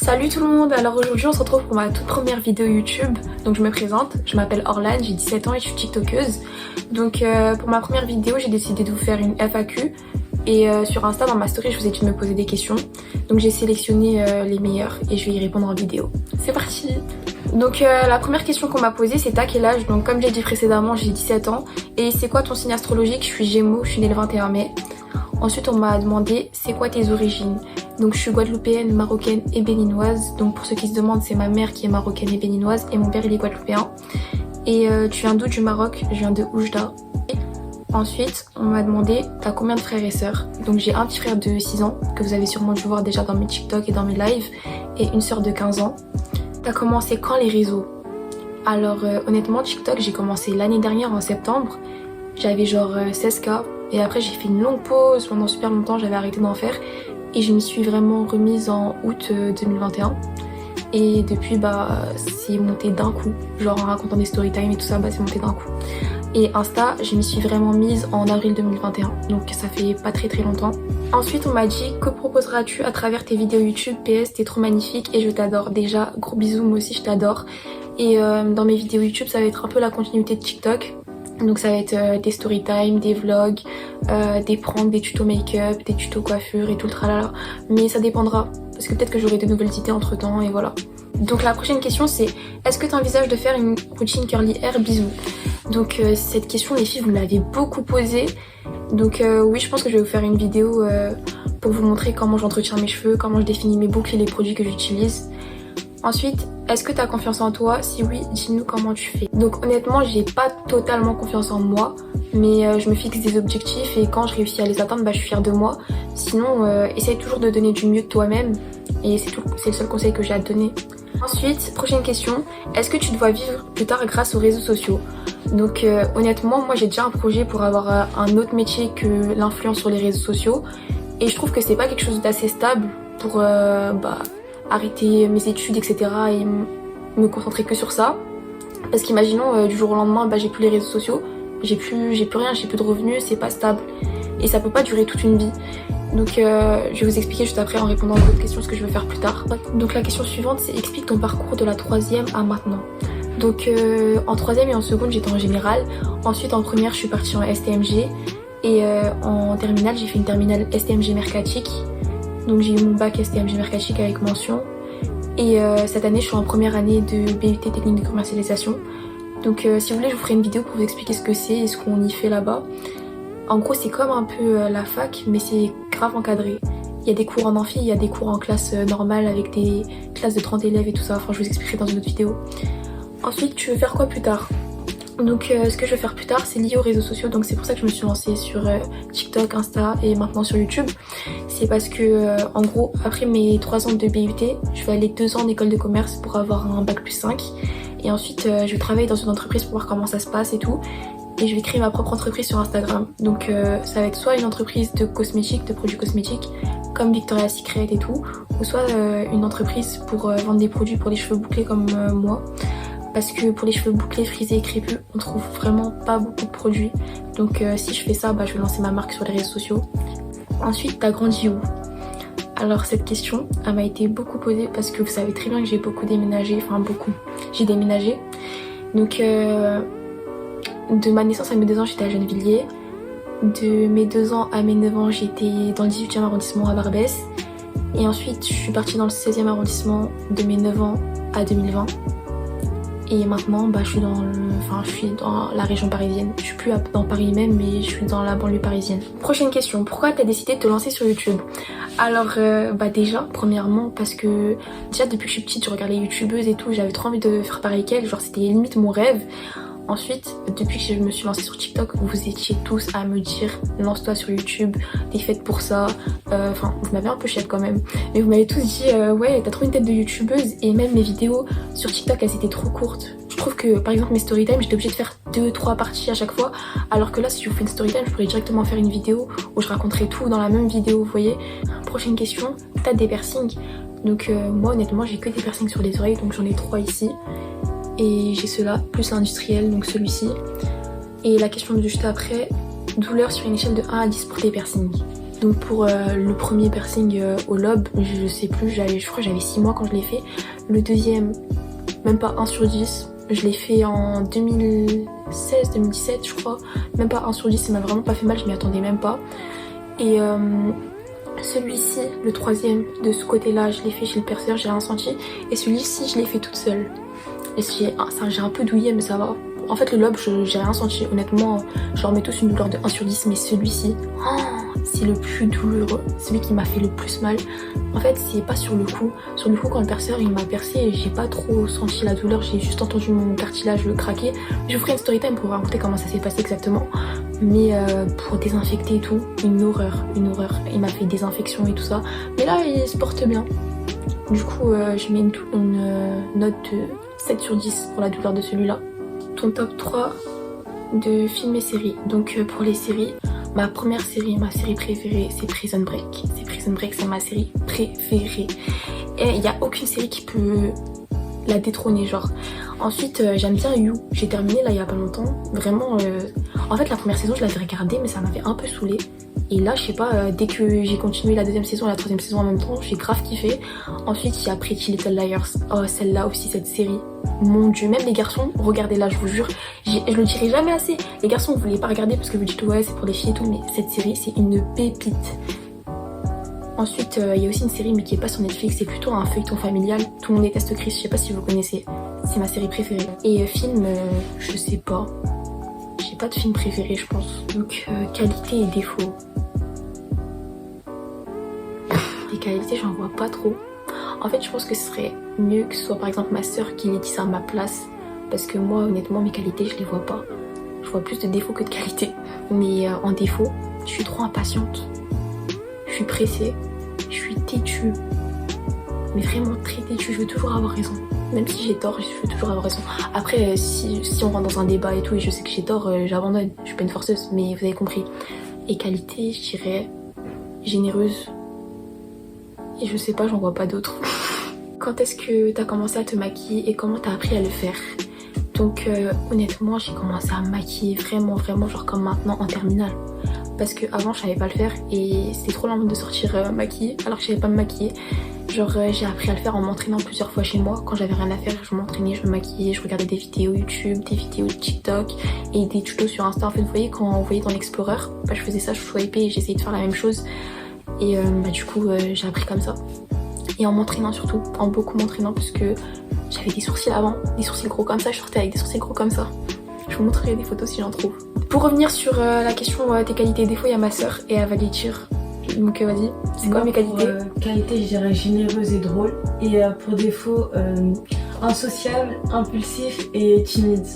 Salut tout le monde, alors aujourd'hui on se retrouve pour ma toute première vidéo YouTube. Donc je me présente, je m'appelle Orlane, j'ai 17 ans et je suis tiktokeuse. Donc pour ma première vidéo j'ai décidé de vous faire une FAQ. Et sur Insta dans ma story je vous ai dit de me poser des questions. Donc j'ai sélectionné les meilleures et je vais y répondre en vidéo. C'est parti! Donc la première question qu'on m'a posée c'est t'as quel âge? Donc comme j'ai dit précédemment j'ai 17 ans. Et c'est quoi ton signe astrologique? Je suis Gémeaux, je suis née le 21 mai. Ensuite on m'a demandé c'est quoi tes origines? Donc je suis guadeloupéenne, marocaine et béninoise. Donc pour ceux qui se demandent, c'est ma mère qui est marocaine et béninoise et mon père il est guadeloupéen. Et tu viens d'où du Maroc? Je viens de Oujda. Ensuite on m'a demandé t'as combien de frères et sœurs? Donc j'ai un petit frère de 6 ans que vous avez sûrement dû voir déjà dans mes TikTok et dans mes lives et une sœur de 15 ans. T'as commencé quand les réseaux? Alors honnêtement TikTok j'ai commencé l'année dernière en septembre. J'avais genre 16K et après j'ai fait une longue pause pendant super longtemps, j'avais arrêté d'en faire. Et je m'y suis vraiment remise en août 2021. Et depuis c'est monté d'un coup. Genre en racontant des story time et tout ça, c'est monté d'un coup. Et Insta, je m'y suis vraiment mise en avril 2021. Donc ça fait pas très longtemps. Ensuite on m'a dit que proposeras-tu à travers tes vidéos YouTube? PS t'es trop magnifique et je t'adore. Déjà gros bisous, moi aussi je t'adore. Et dans mes vidéos YouTube ça va être un peu la continuité de TikTok. Donc ça va être des story time, des vlogs, des pranks, des tutos make-up, des tutos coiffure et tout le tralala. Mais ça dépendra, parce que peut-être que j'aurai de nouvelles idées entre temps et voilà. Donc la prochaine question c'est, est-ce que tu envisages de faire une routine curly hair? Bisous. Donc cette question les filles vous me l'avez beaucoup posée. Donc oui je pense que je vais vous faire une vidéo pour vous montrer comment j'entretiens mes cheveux, comment je définis mes boucles et les produits que j'utilise. Ensuite, est-ce que tu as confiance en toi? Si oui, dis-nous comment tu fais. Donc honnêtement, j'ai pas totalement confiance en moi, mais je me fixe des objectifs et quand je réussis à les atteindre, je suis fière de moi. Sinon, essaye toujours de donner du mieux de toi-même et c'est le seul conseil que j'ai à te donner. Ensuite, prochaine question, est-ce que tu te vois vivre plus tard grâce aux réseaux sociaux? Donc honnêtement, moi j'ai déjà un projet pour avoir un autre métier que l'influence sur les réseaux sociaux et je trouve que c'est pas quelque chose d'assez stable pour arrêter mes études etc et me concentrer que sur ça, parce qu'imaginons du jour au lendemain j'ai plus les réseaux sociaux, j'ai plus rien, j'ai plus de revenus, c'est pas stable et ça peut pas durer toute une vie. Donc je vais vous expliquer juste après en répondant à votre question ce que je veux faire plus tard. Donc la question suivante c'est explique ton parcours de la 3e à maintenant. Donc en 3e et en seconde j'étais en général, ensuite en première je suis partie en STMG et en terminale j'ai fait une terminale STMG mercatique. Donc j'ai eu mon bac STMG mercatique avec mention. Et cette année je suis en première année de BUT technique de commercialisation. Donc si vous voulez je vous ferai une vidéo pour vous expliquer ce que c'est et ce qu'on y fait là-bas. En gros c'est comme un peu la fac mais c'est grave encadré. Il y a des cours en amphi, il y a des cours en classe normale avec des classes de 30 élèves et tout ça. Enfin je vous expliquerai dans une autre vidéo. Ensuite tu veux faire quoi plus tard? Donc ce que je vais faire plus tard c'est lié aux réseaux sociaux, donc c'est pour ça que je me suis lancée sur TikTok, Insta et maintenant sur YouTube. C'est parce que en gros après mes 3 ans de BUT je vais aller 2 ans en école de commerce pour avoir un bac plus 5 et ensuite je vais travailler dans une entreprise pour voir comment ça se passe et tout, et je vais créer ma propre entreprise sur Instagram. Donc ça va être soit une entreprise de cosmétiques, de produits cosmétiques comme Victoria's Secret et tout, ou soit une entreprise pour vendre des produits pour les cheveux bouclés comme moi. Parce que pour les cheveux bouclés, frisés et crépus, on trouve vraiment pas beaucoup de produits. Donc si je fais ça, je vais lancer ma marque sur les réseaux sociaux. Ensuite, t'as grandi où? Alors cette question, elle m'a été beaucoup posée parce que vous savez très bien que j'ai beaucoup déménagé. Enfin beaucoup, j'ai déménagé. Donc de ma naissance à mes 2 ans, j'étais à Gennevilliers. De mes 2 ans à mes 9 ans, j'étais dans le 18e arrondissement à Barbès. Et ensuite, je suis partie dans le 16e arrondissement de mes 9 ans à 2020. Et maintenant je suis dans la région parisienne. Je suis plus dans Paris même mais je suis dans la banlieue parisienne. Prochaine question, pourquoi t'as décidé de te lancer sur YouTube? Alors déjà premièrement parce que déjà depuis que je suis petite je regarde les youtubeuses et tout, j'avais trop envie de faire pareil qu'elles, genre c'était limite mon rêve. Ensuite, depuis que je me suis lancée sur TikTok, vous étiez tous à me dire lance-toi sur YouTube, t'es faite pour ça. Enfin, vous m'avez un peu chiette quand même. Mais vous m'avez tous dit ouais, t'as trop une tête de youtubeuse. Et même mes vidéos sur TikTok, elles étaient trop courtes. Je trouve que par exemple mes story time, j'étais obligée de faire 2-3 parties à chaque fois. Alors que là, si je vous fais une story time, je pourrais directement faire une vidéo où je raconterai tout dans la même vidéo, vous voyez. Prochaine question, t'as des piercings? Donc moi honnêtement, j'ai que des piercings sur les oreilles, donc j'en ai 3 ici. Et j'ai ceux-là, plus l'industriel, donc celui-ci. Et la question de juste après, douleur sur une échelle de 1 à 10 pour tes piercings. Donc pour le premier piercing au lobe, je sais plus, je crois que j'avais 6 mois quand je l'ai fait. Le deuxième, même pas 1 sur 10. Je l'ai fait en 2016-2017 je crois. Même pas 1 sur 10, ça m'a vraiment pas fait mal, je m'y attendais même pas. Et celui-ci, le troisième, de ce côté-là, je l'ai fait chez le perceur, j'ai rien senti. Et celui-ci, je l'ai fait toute seule. Et j'ai un peu douillé, mais ça va. En fait, le lobe, j'ai rien senti. Honnêtement, je leur mets tous une douleur de 1 sur 10, mais celui-ci, c'est le plus douloureux. Celui qui m'a fait le plus mal. En fait, c'est pas sur le coup. Sur le coup, quand le perceur il m'a percé, j'ai pas trop senti la douleur. J'ai juste entendu mon cartilage craquer. Je vous ferai une story time pour vous raconter comment ça s'est passé exactement. Mais pour désinfecter et tout, une horreur, une horreur. Il m'a fait désinfection et tout ça. Mais là, il se porte bien. Du coup, je mets une note de 7 sur 10 pour la douleur de celui-là. Ton top 3 de films et séries. Donc pour les séries, ma première série, ma série préférée, c'est Prison Break. Prison Break, c'est ma série préférée. Et il n'y a aucune série qui peut la détrôner, genre. Ensuite, j'aime bien You. J'ai terminé là il y a pas longtemps. Vraiment, en fait la première saison je l'avais regardée mais ça m'avait un peu saoulée. Et là je sais pas, dès que j'ai continué la deuxième saison et la troisième saison en même temps, j'ai grave kiffé. Ensuite il y a Pretty Little Liars. Oh celle-là aussi, cette série. Mon dieu, même les garçons, regardez-la, je vous jure. Je le dirai jamais assez. Les garçons vous voulez pas regarder parce que vous dites ouais c'est pour les filles et tout, mais cette série c'est une pépite. Ensuite, il y a aussi une série mais qui est pas sur Netflix, c'est plutôt un feuilleton familial. Tout le monde déteste Chris, je sais pas si vous connaissez. C'est ma série préférée. Et film, je sais pas. J'ai pas de film préféré, je pense. Donc, qualité et défaut. Les qualités, j'en vois pas trop. En fait, je pense que ce serait mieux que ce soit par exemple ma soeur qui ait dit ça à ma place. Parce que moi, honnêtement, mes qualités, je les vois pas. Je vois plus de défauts que de qualités. Mais en défaut, je suis trop impatiente. Je suis pressée. Je suis têtue. Mais vraiment très têtue, je veux toujours avoir raison. Même si j'ai tort, je veux toujours avoir raison. Après, si on rentre dans un débat et tout et je sais que j'ai tort, j'abandonne. Je suis pas une forceuse, mais vous avez compris. Et qualité, je dirais généreuse. Et je sais pas, j'en vois pas d'autres. Quand est-ce que t'as commencé à te maquiller et comment t'as appris à le faire? Donc honnêtement, j'ai commencé à me maquiller vraiment genre comme maintenant en terminale. Parce que avant je savais pas le faire et c'était trop lent de sortir maquillée alors que je savais pas me maquiller. Genre j'ai appris à le faire en m'entraînant plusieurs fois chez moi. Quand j'avais rien à faire, je m'entraînais, je me maquillais, je regardais des vidéos YouTube, des vidéos TikTok et des tutos sur Insta. En fait vous voyez, quand vous voyez dans l'Explorer, bah, je faisais ça, je swipais et j'essayais de faire la même chose. Et du coup j'ai appris comme ça. Et en m'entraînant surtout, en beaucoup m'entraînant parce que j'avais des sourcils avant, des sourcils gros comme ça, je sortais avec des sourcils gros comme ça. Je vous montrerai des photos si j'en trouve. Pour revenir sur la question tes qualités et défauts, il y a ma soeur et elle va les dire. Donc vas-y, c'est quoi mes qualités? Qualité, je dirais généreuse et drôle. Et pour défaut, insociable, impulsif et timide.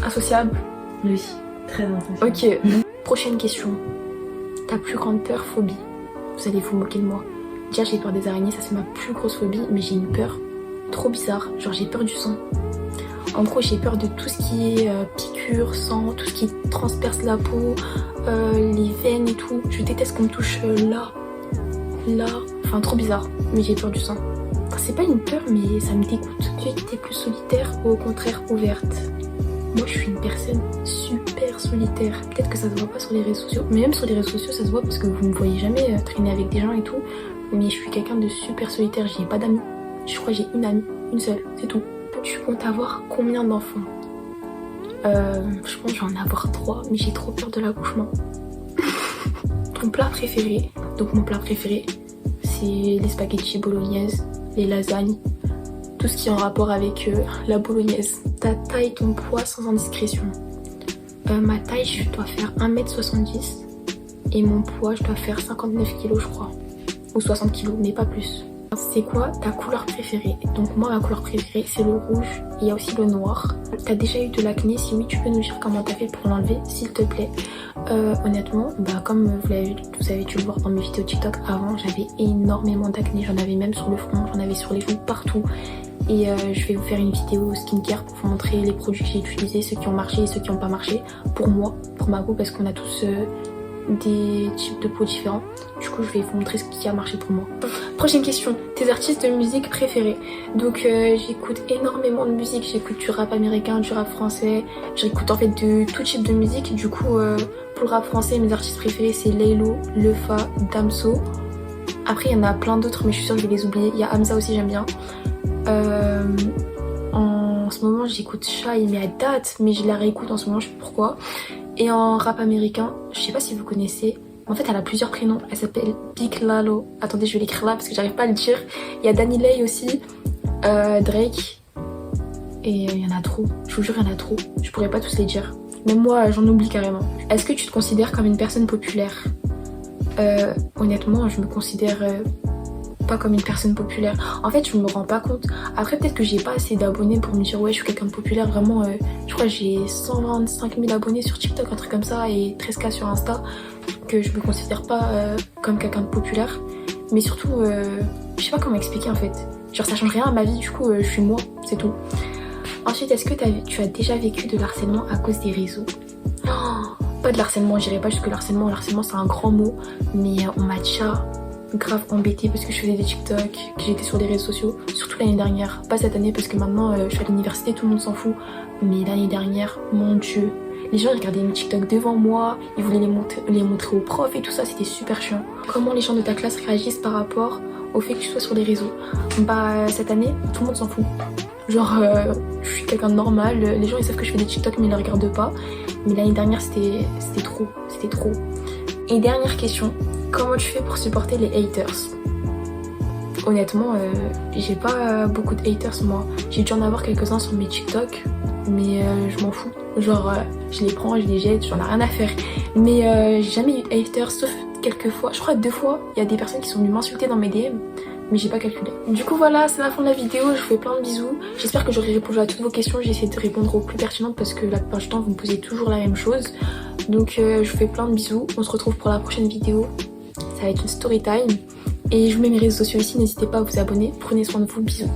Insociable? Oui, très insociable. Ok, prochaine question. Ta plus grande peur, phobie? Vous allez vous moquer de moi. Déjà j'ai peur des araignées, ça c'est ma plus grosse phobie, mais j'ai une peur trop bizarre, genre j'ai peur du sang. En gros j'ai peur de tout ce qui est piqûre, sang, tout ce qui transperce la peau, les veines et tout. Je déteste qu'on me touche là, enfin trop bizarre, mais j'ai peur du sang. C'est pas une peur mais ça me dégoûte. Tu es que t'es plus solitaire ou au contraire ouverte? Moi je suis une personne super solitaire. Peut-être que ça se voit pas sur les réseaux sociaux, mais même sur les réseaux sociaux ça se voit parce que vous me voyez jamais traîner avec des gens et tout. Mais je suis quelqu'un de super solitaire, j'ai pas d'amis. Je crois que j'ai une amie, une seule, c'est tout. Tu comptes avoir combien d'enfants? Je pense que je vais en avoir 3, mais j'ai trop peur de l'accouchement. Ton plat préféré? Donc mon plat préféré, c'est les spaghettis bolognaise, les lasagnes, tout ce qui est en rapport avec la bolognaise. Ta taille, ton poids sans indiscrétion? Ma taille, je dois faire 1m70 et mon poids, je dois faire 59 kg je crois. Ou 60 kg, mais pas plus. C'est quoi ta couleur préférée? Donc moi ma couleur préférée c'est le rouge, il y a aussi le noir. T'as déjà eu de l'acné? Si oui, tu peux nous dire comment t'as fait pour l'enlever s'il te plaît. Honnêtement, bah comme vous avez dû le voir dans mes vidéos TikTok avant, j'avais énormément d'acné, j'en avais même sur le front, j'en avais sur les joues, partout. Et je vais vous faire une vidéo skincare pour vous montrer les produits que j'ai utilisés, ceux qui ont marché et ceux qui n'ont pas marché. Pour moi, pour ma peau, parce qu'on a tous des types de peau différents. Du coup, je vais vous montrer ce qui a marché pour moi. Prochaine question, tes artistes de musique préférés. Donc j'écoute énormément de musique, j'écoute du rap américain, du rap français, j'écoute en fait de tout type de musique. Du coup pour le rap français, mes artistes préférés c'est Laylo, Lefa, Damso. Après il y en a plein d'autres mais je suis sûre que je vais les oublier. Il y a Hamza aussi, j'aime bien. En ce moment j'écoute Shai mais à date, mais je la réécoute en ce moment, je sais pas pourquoi. Et en rap américain, je sais pas si vous connaissez, en fait elle a plusieurs prénoms, elle s'appelle Big Lalo. Attendez, je vais l'écrire là parce que j'arrive pas à le dire. Il y a Danny Lay aussi, Drake, et il y en a trop, je vous jure il y en a trop, je pourrais pas tous les dire. Même moi j'en oublie carrément. Est-ce que tu te considères comme une personne populaire? Honnêtement je me considère pas comme une personne populaire. En fait je me rends pas compte. Après peut-être que j'ai pas assez d'abonnés pour me dire ouais je suis quelqu'un de populaire. Vraiment je crois que j'ai 125 000 abonnés sur TikTok, un truc comme ça, et 13K sur Insta. Que je me considère pas comme quelqu'un de populaire. Mais surtout je sais pas comment expliquer en fait. Genre ça change rien à ma vie, du coup je suis moi, c'est tout. Ensuite, est-ce que tu as déjà vécu de l'harcèlement à cause des réseaux? Pas de l'harcèlement, j'irai pas jusque l'harcèlement. L'harcèlement c'est un grand mot, mais on m'a déjà grave embêtée parce que je faisais des TikTok, que j'étais sur les réseaux sociaux, surtout l'année dernière. Pas cette année parce que maintenant je suis à l'université, tout le monde s'en fout. Mais l'année dernière, mon dieu, les gens ils regardaient mes TikTok devant moi, ils voulaient les montrer aux profs et tout ça, c'était super chiant. Comment les gens de ta classe réagissent par rapport au fait que tu sois sur les réseaux? Bah cette année, tout le monde s'en fout. Genre je suis quelqu'un de normal, les gens ils savent que je fais des TikTok mais ils ne regardent pas. Mais l'année dernière c'était trop, c'était trop. Et dernière question, comment tu fais pour supporter les haters? Honnêtement j'ai pas beaucoup de haters moi. J'ai dû en avoir quelques-uns sur mes TikTok, mais je m'en fous. Genre je les prends, je les jette, j'en ai rien à faire. Mais j'ai jamais eu haters sauf quelques fois, je crois 2 fois, il y a des personnes qui sont venues m'insulter dans mes DM. Mais j'ai pas calculé. Du coup voilà, c'est la fin de la vidéo, je vous fais plein de bisous. J'espère que j'aurai répondu à toutes vos questions. J'ai essayé de répondre aux plus pertinentes parce que la plupart du temps vous me posez toujours la même chose. Donc je vous fais plein de bisous. On se retrouve pour la prochaine vidéo. Ça va être une story time. Et je vous mets mes réseaux sociaux ici, n'hésitez pas à vous abonner. Prenez soin de vous, bisous.